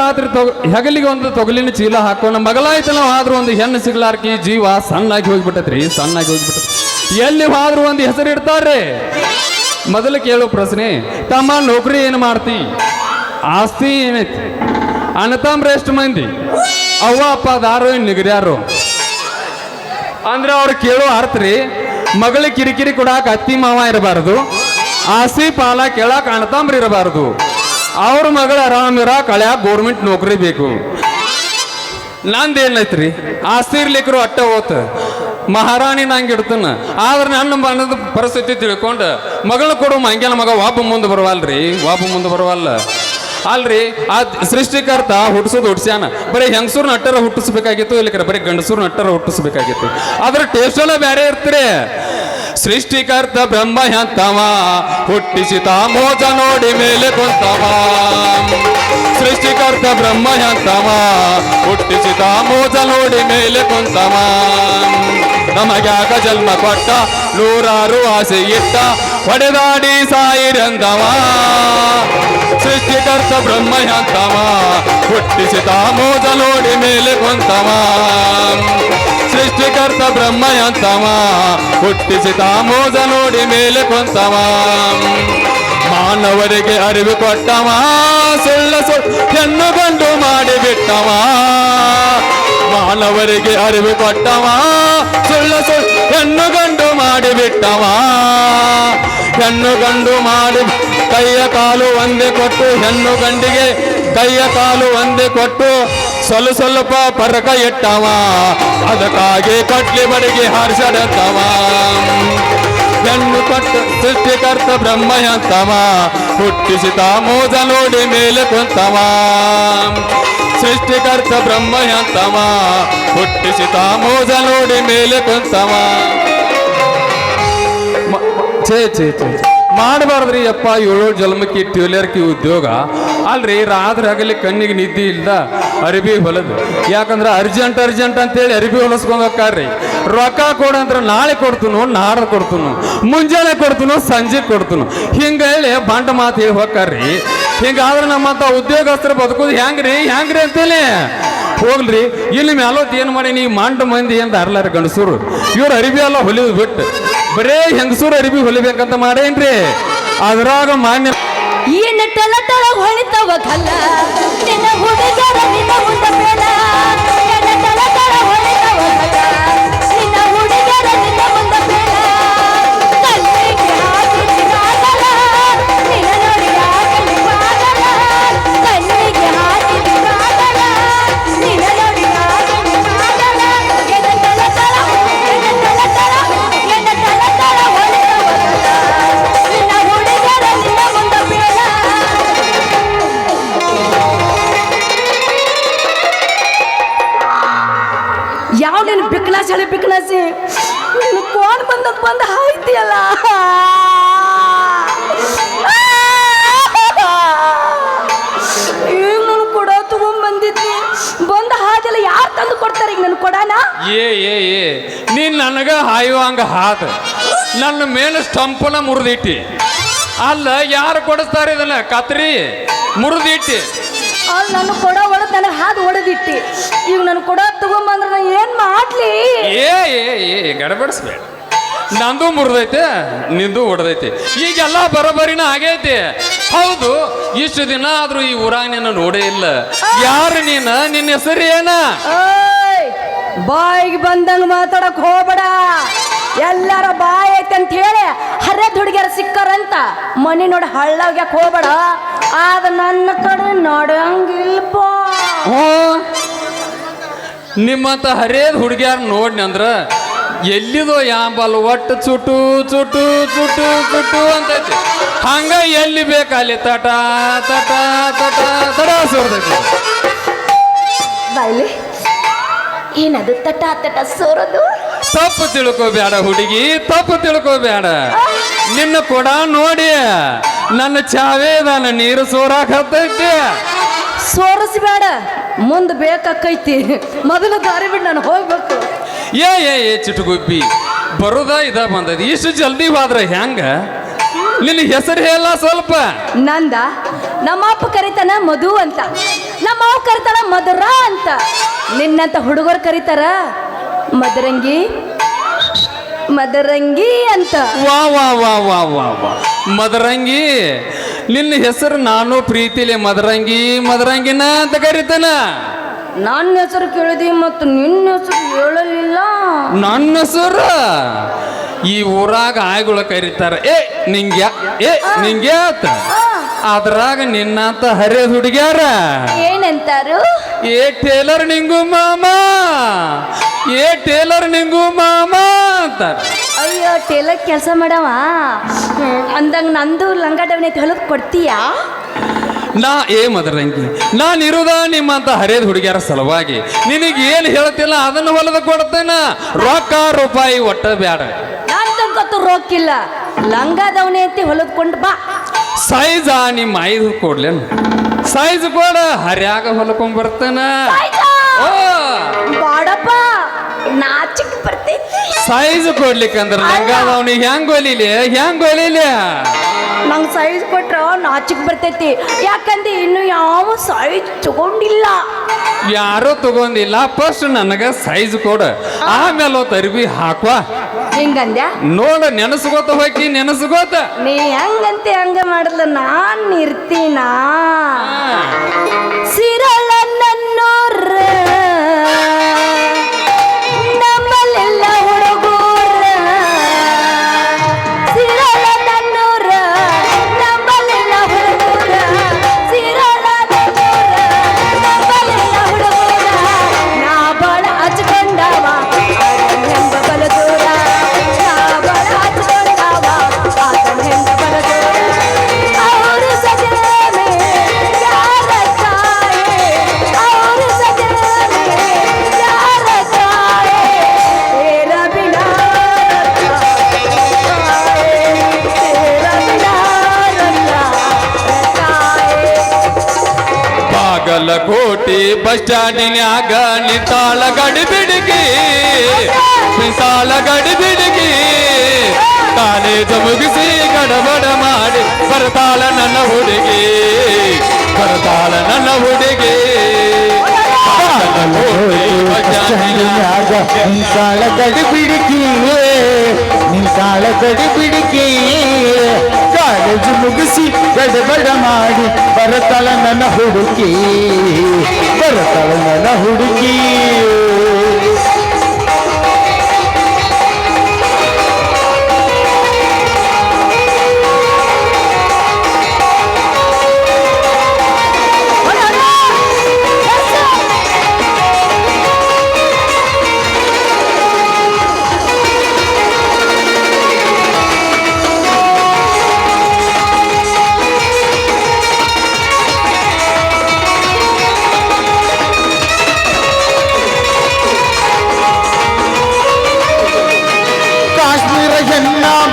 ರಾತ್ರಿ ಹೆಗಲಿಗೆ ಒಂದು ತೊಗಲಿನ ಚೀಲ ಹಾಕೊಂಡು ಮಗಳಾಯ್ತಲ್ಲ ಆದ್ರೂ ಒಂದು ಹೆಣ್ಣು ಸಿಗ್ಲಾರ್ಕಿ ಜೀವ ಸಣ್ಣಾಗಿ ಹೋಗ್ಬಿಟ್ಟತ್ರಿ, ಸಣ್ಣಾಗಿ ಹೋಗ್ಬಿಟ್ಟತ್ರಿ. ಎಲ್ಲಿ ಹೋದ್ರೂ ಒಂದು ಹೆಸರು ಇಡ್ತಾರೆ. ಮೊದಲು ಕೇಳೋ ಪ್ರಶ್ನೆ, ತಮ್ಮ ನೌಕರಿ ಏನು ಮಾಡ್ತಿ, ಆಸ್ತಿ ಏನೈತಿ, ಅಣ್ಣತಂಬ್ರ ಎಷ್ಟು ಮಂದಿ, ಅವ್ವ ಅಪ್ಪ ಅದಾರು ನಿಗರ್ಯಾರು ಅಂದ್ರೆ ಅವ್ರು ಕೇಳೋ ಅರ್ಥ ರೀ, ಮಗಳಿಗೆ ಕಿರಿಕಿರಿ ಕೊಡಾಕ ಅತ್ತಿ ಮಾವ ಇರಬಾರ್ದು, ಆಸ್ತಿ ಪಾಲ ಕೇಳಾಕ ಅಣ್ಣತಂಬ್ರ ಇರಬಾರ್ದು, ಅವ್ರ ಮಗಳು ಆರಾಮಿರ ಕಳ್ಯಾಕ ಗೌರ್ಮೆಂಟ್ ನೌಕರಿ ಬೇಕು. ನಂದೇನೈತ್ರಿ, ಆಸ್ತಿ ಇರ್ಲಿಕ್ಕರು ಅಟ್ಟ ಓತ್ ಮಹಾರಾಣಿ ನಂಗೆ ಇಡ್ತಾನ. ಆದ್ರೆ ನನ್ನ ಮನದ ಪರಿಸ್ಥಿತಿ ತಿಳ್ಕೊಂಡು ಮಗಳು ಕೊಡು ಮಂಗ್ಯನ ಮಗ ಒಬ್ಬ ಮುಂದೆ ಬರವಲ್ರಿ, ಒಬ್ಬ ಮುಂದೆ ಬರವಲ್ಲ. ಅಲ್ರಿ ಆ ಸೃಷ್ಟಿಕರ್ತ ಹುಟ್ಟಿಸೋದು ಹುಡ್ಸ್ಯಾನ, ಬರೀ ಹೆಂಗಸೂರ್ ನಟ್ಟರ ಹುಟ್ಟಿಸ್ಬೇಕಾಗಿತ್ತು, ಇಲ್ಲಿಕರ ಬರೀ ಗಂಡಸೂರ್ ನಟ್ಟರ ಹುಟ್ಟಿಸ್ಬೇಕಾಗಿತ್ತು. ಅದ್ರ ಟೇಸ್ಟ್ ಎಲ್ಲ ಬೇರೆ ಇರ್ತೀರಿ. ಸೃಷ್ಟಿಕರ್ತ ಬ್ರಹ್ಮ ಎಂತವ ಹುಟ್ಟಿಸಿತ ಮೋಜ ನೋಡಿ ಮೇಲೆ ಕುಂತವ. ಸೃಷ್ಟಿಕರ್ತ ಬ್ರಹ್ಮ ಎಂತವ ಹುಟ್ಟಿಸಿತ ಮೋಜ ನೋಡಿ ಮೇಲೆ ಕುಂತವ. ನಮಗ್ಯಾಕ ಜನ್ಮ ಕೊಟ್ಟ ನೂರಾರು ಆಸೆ ಇಟ್ಟ ಹೊಡೆದಾಡಿ ಸಾಯಿರಂದವ. ಸೃಷ್ಟಿಕರ್ತ ಬ್ರಹ್ಮ ಎಂತವ ಹುಟ್ಟಿಸಿತ ಮೋಜ ನೋಡಿ ಮೇಲೆ ಕುಂತವ. ಸೃಷ್ಟಿಕರ್ತ ಬ್ರಹ್ಮ ಎಂತವ ಹುಟ್ಟಿಸಿದ ಮೋಜ ನೋಡಿ ಮೇಲೆ ಕುಂತವ. ಮಾನವರಿಗೆ ಅರಿವು ಕೊಟ್ಟವ, ಸುಳ್ಳು ಹೆಣ್ಣು ಗಂಡು ಮಾಡಿಬಿಟ್ಟವ. ಮಾನವರಿಗೆ ಅರಿವು ಕೊಟ್ಟವ, ಸುಳ್ಳು ಹೆಣ್ಣು ಗಂಡು ಮಾಡಿಬಿಟ್ಟವ. ಹೆಣ್ಣು ಗಂಡು ಮಾಡಿ ಕೈಯ ಕಾಲು ಒಂದೇ ಕೊಟ್ಟು, ಹೆಣ್ಣು ಗಂಡಿಗೆ ಕೈಯ ಕಾಲು ಒಂದೇ ಕೊಟ್ಟು ಸ್ವಲ್ಪ ಪರಕ ಇಟ್ಟವ. ಅದಕ್ಕಾಗಿ ಕೊಟ್ಲಿ ಬಡಿಗೆ ಹಾರಿಸಡತ್ತವ. ಹೆಣ್ಣು ಕೊಟ್ಟು ಸೃಷ್ಟಿಕರ್ತ ಬ್ರಹ್ಮ ಎಂತವ ಹುಟ್ಟಿಸಿದ ಮೋಜ ನೋಡಿ ಮೇಲೆ ಕುಂತವ. ಸೃಷ್ಟಿಕರ್ತ ಬ್ರಹ್ಮ ಎಂತವ ಹುಟ್ಟಿಸಿದ ಮೋಜ ನೋಡಿ ಮೇಲೆ ಕುಂತವ. ಛೇ ಛೇ ಛೇ ಮಾಡಬಾರ್ದ್ರಿ ಅಪ್ಪ, 7 ಜನ್ಮಕ್ಕೆ ಟ್ಯೂಲರ್ಕಿ ಉದ್ಯೋಗ ಅಲ್ರಿ. ರಾತ್ರಿ ಆಗಲಿ ಕಣ್ಣಿಗೆ ನಿದ್ದೆ ಇಲ್ದ ಅರಿಬಿ ಹೊಲದು, ಯಾಕಂದ್ರೆ ಅರ್ಜೆಂಟ್ ಅಂತೇಳಿ ಅರಿಬಿ ಹೊಲಸ್ಕೊಂಡು ಹೋಗ್ತಾರ್ರಿ. ರೊಕ್ಕ ಕೊಡಂದ್ರೆ ನಾಳೆ ಕೊಡ್ತನು, ನಾಡ್ದು ಕೊಡ್ತನು, ಮುಂಜಾನೆ ಕೊಡ್ತನು, ಸಂಜೆ ಕೊಡ್ತನು, ಹಿಂಗ ಹೇಳಿ ಬಂಡ ಮಾತು ಹೇಳಿ ಹೋಗ್ತಾರ್ರಿ. ಹಿಂಗಾದ್ರೆ ನಮ್ಮಂತ ಉದ್ಯೋಗಸ್ಥರು ಬದುಕೋದು ಹೆಂಗ್ರಿ ಅಂತೇಳಿ ಹೋಗ್ಲಿ. ಇಲ್ಲಿ ಮ್ಯಾಲೋತ್ ಏನು ಮಾಡಿ ನೀವು ಮಂಡ ಮಂದಿ ಅಂತ ಅರ್ಲಾರ ಗಂಡಸೂರು, ಇವ್ರು ಅರಿಬಿ ಎಲ್ಲ ಹೊಲಿದು ಬಿಟ್ಟು ಬರೇ ಹೆಂಗಸೂರು ಅರಿಬಿ ಹೊಲಿಬೇಕಂತ ಮಾಡೇನ್ರಿ. ಅದ್ರಾಗ ಮಾನ್ಯ ಏನ ಟಲ ಟಲ ಹೊಳಿತವ ಕಲ್ಲ ನಿನ್ನ ಹುಡುಗರ ನಿನ್ನ ಮುಂದ ಬೇಡ. ಏನ ಟಲ ಟಲ ಹೊಳಿತವ ಕಲ್ಲ ನಿನ್ನ ಹುಡುಗರ ನಿನ್ನ ಮುಂದ ಬೇಡ. ಕಲ್ಲಿಗೆ ಹಾಕಿದಿರಾಗಲ್ಲ ನಿನ್ನ ನೋಡಿ ಆಗಲಿ ಬಾಗಲ. ಕಲ್ಲಿಗೆ ಹಾಕಿದಿರಾಗಲ್ಲ ನಿನ್ನ ನೋಡಿ ಆಗಲಿ ಬಾಗಲ. ಏನ ಟಲ ಟಲ ಏನ ಟಲ ಟಲ ಏನ ಟಲ ಟಲ ಹೊಳಿತವ ಕಲ್ಲ ನಿನ್ನ ಹುಡುಗರ ನಿನ್ನ ಮುಂದ ಬೇಡ. ಯಾವ ನೀನು ಬಿಕ್ಲಾಸಿ ನೀನು ಕೋಣ ಬಂದ ಹಾಯ್ತಿಯಲ್ಲ. ಈಗ ನಾನು ಕೊಡ ತಗೊಂಡ್ಬಂದಿದ್ನಿ, ಬಂದ ಹಾಜೆಲ್ಲ ಯಾರು ತಂದು ಕೊಡ್ತಾರೆ ಈಗ ನನ್ ಕೊಡಾನ? ಏ ನೀನ್ ನನಗ ಹಾಯುವಂಗ ಹಾದ ನನ್ನ ಮೇಲೆ ಸ್ಟಂಪನ ಮುರಿದಿಟ್ಟಿ. ಅಲ್ಲ ಯಾರು ಕೊಡಿಸ್ತಾರೆ ಇದನ್ನ ಕತ್ರಿ ಮುರಿದಿಟ್ಟಿ. ಅಲ್ಲಿ ನನ್ನ ಕೊಡ ಒಳದ್ ನನಗೆ ಹಾದು ಹೊಡೆದಿಟ್ಟಿ. ಈಗ ನನ್ನ ಕೊಡ ತಗೊಂಬಂದ್ರೆ ನಾ ಏನ್ ಮಾಡ್ಲಿ? ಏ ಗಡಬಡಿಸ್ಬೇಡ, ನಂದು ಮುರಿದೈತೆ ನಿಂದು ಹೊಡೆದೈತಿ. ಈಗೆಲ್ಲ ಬರೋಬರಿನ ಆಗೈತಿ. ಹೌದು, ಇಷ್ಟು ದಿನ ಆದ್ರೂ ಈ ಊರಾಗ ನಿನ್ನ ನೋಡೇ ಇಲ್ಲ. ಯಾರು ನೀನ, ನಿನ್ನ ಹೆಸರು ಏನ? ಬಾಯಿಗೆ ಬಂದಂಗ ಮಾತಾಡಕ್ ಹೋಗ್ಬೇಡ. ಎಲ್ಲಾರ ಬಾಯ್ ಐತೆ ಅಂತ ಹೇಳಿ ಹರಿದ ಹುಡುಗಿಯರ ಸಿಕ್ಕರಂತ ಮನೆ ನೋಡಿ ಹಳ್ಳಾಗ್ಯಾಕ ಹೋಗ್ಬೇಡ. ಆದ ನನ್ನ ಕಡೆ ನೋಡಂಗಿಲ್ಪ. ನಿಮ್ಮಂತ ಹರಿಯದ ಹುಡುಗಿಯಾರ ನೋಡ್ನಿ ಅಂದ್ರ ಎಲ್ಲಿದೋ ಯಾಂಬಲ್ ಒಟ್ಟು ಚುಟು ಚುಟು ಚುಟು ಚುಟು ಅಂತೈತಿ. ಹಂಗ ಎಲ್ಲಿ ಬೇಕಲ್ಲಿ ತಟ ತಟ ತಟ ತಡ ಸೋರ್ದೈತಿ. ಬಾಯ್ಲಿ ಏನದು ತಟ ತಟ ಸೋರೋದು? ತಪ್ಪು ತಿಳ್ಕೋಬೇಡ ಹುಡುಗಿ, ತಪ್ಪು ತಿಳ್ಕೋಬೇಡ. ನಿನ್ನ ಕೊಡ ನೋಡಿ ನನ್ನ ಚಾವೇ ನನ್ನ ನೀರು ಸೋರಾಕ್ ಹತ್ತೈತಿ. ಸೋರಿಸ್ಬೇಡ, ಮುಂದೆ ಬೇಕಾಕೈತಿ. ಮೊದಲು ದಾರಿ ಬಿಟ್ಟು ನಾನು ಹೋಗ್ಬೇಕು. ಏ ಚಿಟುಗುಬ್ಬಿ, ಬರುದ ಇದ ಬಂದೈತಿ. ಇಷ್ಟು ಜಲ್ದಿ ಹೋದ್ರ ಹೆಂಗ? ನಿನ್ನ ಹೆಸರು ಹೇಳ ಸ್ವಲ್ಪ. ನಮ್ಮ ಅಪ್ಪ ಕರಿತಾನ ಮಧು ಅಂತ, ನಮ್ಮ ಅವ್ ಕರಿತಾಳ ಮಧುರ ಅಂತ, ನಿನ್ನಂತ ಹುಡುಗರು ಕರೀತಾರ ಮದರಂಗಿ ಮದರಂಗಿ ಅಂತ. ವಾ ವಾ ವಾ ವಾ ವಾ ವಾ ಮದರಂಗಿ, ನಿನ್ನ ಹೆಸರು ನಾನು ಪ್ರೀತಿಲಿ ಮದರಂಗಿ ಮದರಂಗಿನ ಅಂತ ಕರಿತಾನ. ನನ್ನ ಹೆಸರು ಕೇಳಿದಿ ಮತ್ತು ನಿನ್ನ ಹೆಸರು ಹೇಳಲಿಲ್ಲ. ನನ್ನ ಹೆಸರು ಈ ಊರಾಗ ಆಯ್ಗಳು ಕರೀತಾರ ನಿಂಗೆ ಆತ. ಅದ್ರಾಗ ನಿನ್ನಂತ ಹರಿಯದ ಹುಡುಗ್ಯಾರ ಏನಂತಾರು? ಟೇಲರ್ ನಿಂಗು ಮಾಮ, ಟೇಲರ್ ನಿಂಗು ಮಾಮ ಅಂತಾರ. ಅಯ್ಯೋ ಟೇಲರ್ ಕೆಲಸ ಮಾಡವ ಅಂದಂಗ ನಂದು ಲಂಗಾಡವನೆ ಹೊಲದ್ ಕೊಡ್ತೀಯಾ? ಮದರಂಗಿ, ನಾನಿರುದ ನಿಮ್ಮಂತ ಹರಿಯದ ಹುಡುಗ್ಯಾರ ಸಲುವಾಗಿ. ನಿನಗೆ ಏನು ಹೇಳ್ತಿಲ್ಲ ಅದನ್ನು ಹೊಲದ ಕೊಡ್ತೇನ. ರೊಕ್ಕ ರೂಪಾಯಿ ಒಟ್ಟ ಬ್ಯಾಡ. ನಂತಂಕತ್ತು ರೊಕ್ಕಿಲ್ಲ, ಲಂಗಾದವನೆ ಅಂತ ಹೊಲದ್ಕೊಂಡು ಬಾ. ಸೈಜ ನಿಮ್ಮ 5 ಕೊಡ್ಲೇನು? ಸೈಜ್ ಕೊಡ, ಹರ್ಯಾಗ ಹೊಲ್ಕೊಂಡ್ ಬರ್ತೇನ. ಬಾಡಪ್ಪ ನಾಚಿಕ್ ಬರ್ತೈತಿ. ಸೈಜ್ ಕೊಡ್ಲಿಕ್ಕಂದ್ರ ಲಂಗಾದವನಿಗೆ ಹೆಂಗ್ ಹೊಲಿಲಿ? ನಂಗೆ ಸೈಜ್ ಕೊಟ್ರ ನಾಚಿಕ್ ಬರ್ತೈತಿ. ಯಾಕಂದ್ರೆ ಇನ್ನು ಯಾವ ಸೈಜ್ ತಗೊಂಡಿಲ್ಲ. ಯಾರು ತಗೊಂಡಿಲ್ಲ. ಫಸ್ಟ್ ನನಗ ಸೈಜ್ ಕೊಡ, ಆಮೇಲೆ ಅರ್ಬಿ ಹಾಕ್ವ. ಹಿಂಗಂದ್ಯ ನೋಡ, ನೆನಸ್ಕೋತ ಹೋಗಿ ನೆನಸ್ಕೋತ. ನೀ ಹೆಂಗಂತೆ ಹಂಗ ಮಾಡಲ್ಲ, ನಾನ್ ಇರ್ತೀನ. ಸಿರಳ ನನ್ನೋರ ನಮ್ಮಲ್ಲೆಲ್ಲ ಹುಡುಗೂರ, ಸಿರಳ ನನ್ನೋರ ನಮ್ಮಲ್ಲೆಲ್ಲ ಹುಡುಗೂರ, ಸಿರಳ ನನ್ನೋರ ನಮ್ಮಲ್ಲೆಲ್ಲ ಹುಡುಗೂರ. ನಾ ಬಾಳ ಹಚ್ಕೊಂಡವ ಹೆಂಗ ಬಲ ದೂರ, ನಾ ಬಾಳ ಹಚ್ಕೊಂಡವ ಆತನ ಹೆಂಗ ಬಲ ದೂರ. ಅವರು ಸಜನೆ ಯಾರ ತಾಯೇ, ಅವರು ಸಜನೆ ಯಾರ ತಾಯೇ, ತೇರ ಬಿನಾ ಬಾಗಲಕೋಟೆ ಬಸ್ ಸ್ಟ್ಯಾಂಡಿನ್ಯಾಗ ನಿಂತಾಳ ಗಡಿ ಬಿಡಿಗಿ, ನಿಂತಾಳ ಗಡಿ ಬಿಡಿಗಿ. ಕಾಲೇಜ್ ಮುಗಿಸಿ ಗಡಬಡ ಮಾಡಿ ಬರ್ತಾಳ ನನ್ನ ಹುಡುಗಿ, ಬರ್ತಾಳ ನನ್ನ ಹುಡುಗಿ. ನಿಂತಾಳ ಗಡಿ ಬಿಡಿಕಿ, ನಿಂತಾಳ ಗಡಿ ಬಿಡಿಕಿ. ಕಾಲೇಜು ಮುಗಿಸಿ ಗಡಬಡ ಮಾಡಿ ಬರತಾಳ ನನ್ನ ಹುಡುಗಿ, ಬರತಾಳ ನನ್ನ ಹುಡುಗಿ.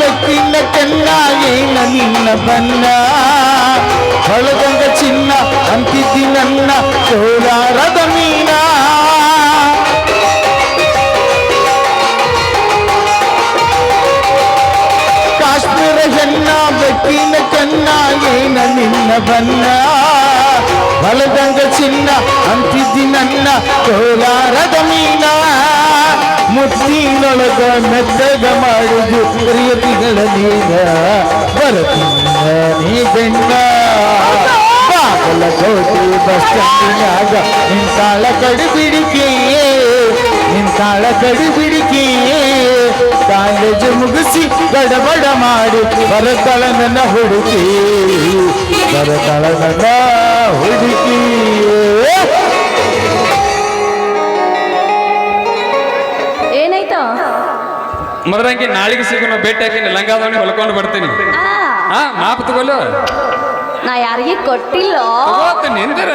ಬೆಕ್ಕಿನ ಕೆನ್ನ ಏನ ನಿನ್ನ ಬನ್ನ, ಹೊಳಗಂಗ ಚಿನ್ನ ಅಂತಿದ್ದಿ ನನ್ನ ಕೋಲಾರದ ಮೀನ. ಕಾಶ್ಮೀರ ಹೆಣ್ಣ ಬೆಕ್ಕಿನ ಕನ್ನ ಏನ ನಿನ್ನ ಬನ್ನ, ಹೊಳಗಂಗ ಚಿನ್ನ ಅಂತಿದ್ದಿ ನನ್ನ ಕೋಲಾರದ ಮೀನ. ಮುತ್ತಿನೊಳಗ ಮೆತ್ತಗ ಮಾಡಿದು ಪ್ರಿಯತಿಗಳ ನೀನ, ಬರತೀನ ನೀ ಬೆಣ್ಣ. ಬಾಗಲಕೋಟೆ ಬಸ್ ಸ್ಟ್ಯಾಂಡಿನ್ಯಾಗ ನಿಂತಾಳ ಗಡಿ ಬಿಡಿಕೆ, ನಿಂತಾಳ ಗಡಿ ಬಿಡಿಕೆ. ಕಾಲೇಜ್ ಮುಗಿಸಿ ಗಡಬಡ ಮಾಡಿ ಬರತಾಳ ನನ್ನ ಹುಡುಗಿ, ಬರತಾಳ ನನ್ನ ಹುಡುಗಿ. ಏನಾಯ್ತು? ಮದರಂಗಿ, ನಾಳೆಗೆ ಸಿಗೋಣ, ಭೇಟಿ ಹಾಕಿ ಲಂಗಾದವನಿ ಹೊಲ್ಕೊಂಡು ಬರ್ತೀನಿ. ಮಾಪ್ ತಗೊಳ್ಳು. ನಾ ಯಾರಿಗೆ ಕೊಟ್ಟಿಲ್ಲ. ನಿಂದ್ರ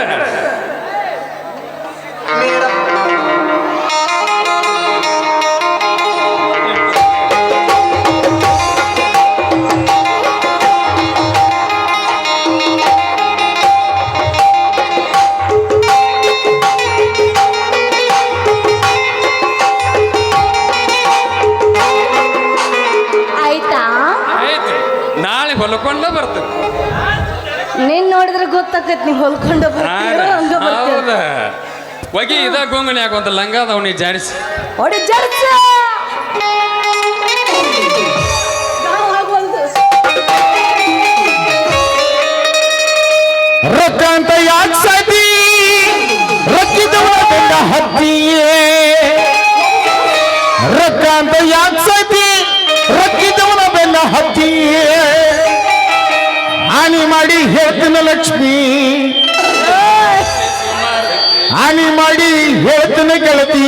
ಆಯ್ತಾ? ಆಯ್ತು, ನಾಳೆ ಹೊಲ್ಕೊಂಡ ಬರ್ತೇನೆ. ನೀನ್ ನೋಡಿದ್ರೆ ಗೊತ್ತ ಗೊತ್ತಾಕೈತಿ ನೀವು ಹೊಲ್ಕೊಂಡು ಬರ್ತೀರೋ ಹಂಗ ಬರ್ತೀರ ಹೌದ ಒಗಿ ಇದ ಗೊಂಗಣಿ ಹಾಕುವಂತ ಲಂಗ ಅದಾವ ನೀ ಜಾಡಿಸಿ ಹೊಡಿ ಜರ್ಸ ನಾವು ಆಗೋಲ್ದು ರೊಕ್ಕ ಅಂತ ಯಾಕೆ ಸಾಧಿ ರೊಕ್ಕಿದವನ ಬೆನ್ನ ಹತ್ತಿಯೇ ರೊಕ್ಕ ಅಂತ ಯಾಕೆ ಸಾಧಿ ರೊಕ್ಕಿದವನ ಬೆನ್ನ ಹತ್ತಿಯೇ ಹಾನಿ ಮಾಡಿ ಹೇಳ್ತೀನಿ ಲಕ್ಷ್ಮಿ ಹಾನಿ ಮಾಡಿ ಹೇಳ್ತೀನಿ ಗೆಳತಿ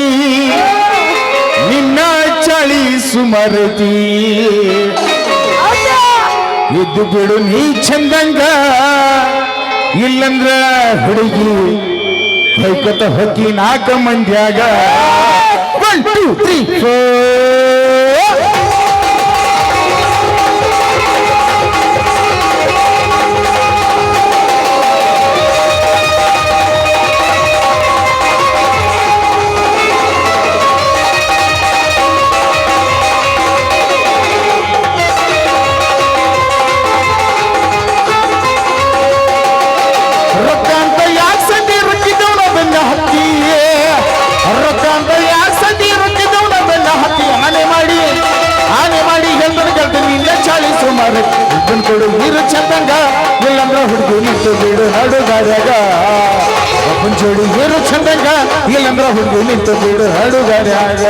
ನಿನ್ನ ಚಳಿ ಸುಮರತಿ ಇದ್ದು ಬಿಡು ನೀ ಚಂದಂಗ ಇಲ್ಲಂದ್ರ ಹುಡುಗಿ ಹೊಯ್ಕೊತ ಹೊಕ್ಕಿ ನಾಲ್ಕ ಮಂದ್ಯಾಗ 1 2 3 4 ರೊಕ್ಕ ಅಂತ ಯಾಕೆ ಸಂಧಿ ರೊಕ್ಕಿದವನ ಬೆನ್ನ ಹತ್ತಿಯೇ ರೊಕ್ಕ ಅಂತ ಯಾಕೆ ಸಂಧಿ ರೊಕ್ಕಿದವನ ಬೆನ್ನ ಹತ್ತಿ ಆನೆ ಮಾಡಿ ಹೇಳ್ತಾನೆ ಕೇಳ್ತೀನಿ ನಿನ್ನ ಚಾಳಿ ಸುಮಾರು ಇದನ್ ಕೊಡು ನೀರು ಚಂದಂಗ ಇಲ್ಲಂದ್ರ ಹುಡುಗಿ ನಿಂತು ಬಿಡು ನಡುಗಾರ್ಯಾಗ ಒಪ್ಪನ್ ಜೋಡಿ ನೀರು ಚಂದಂಗ ಇಲ್ಲಂದ್ರ ಹುಡುಗಿ ನಿಂತು ಬಿಡು ನಡುಗಾರ್ಯಾಗ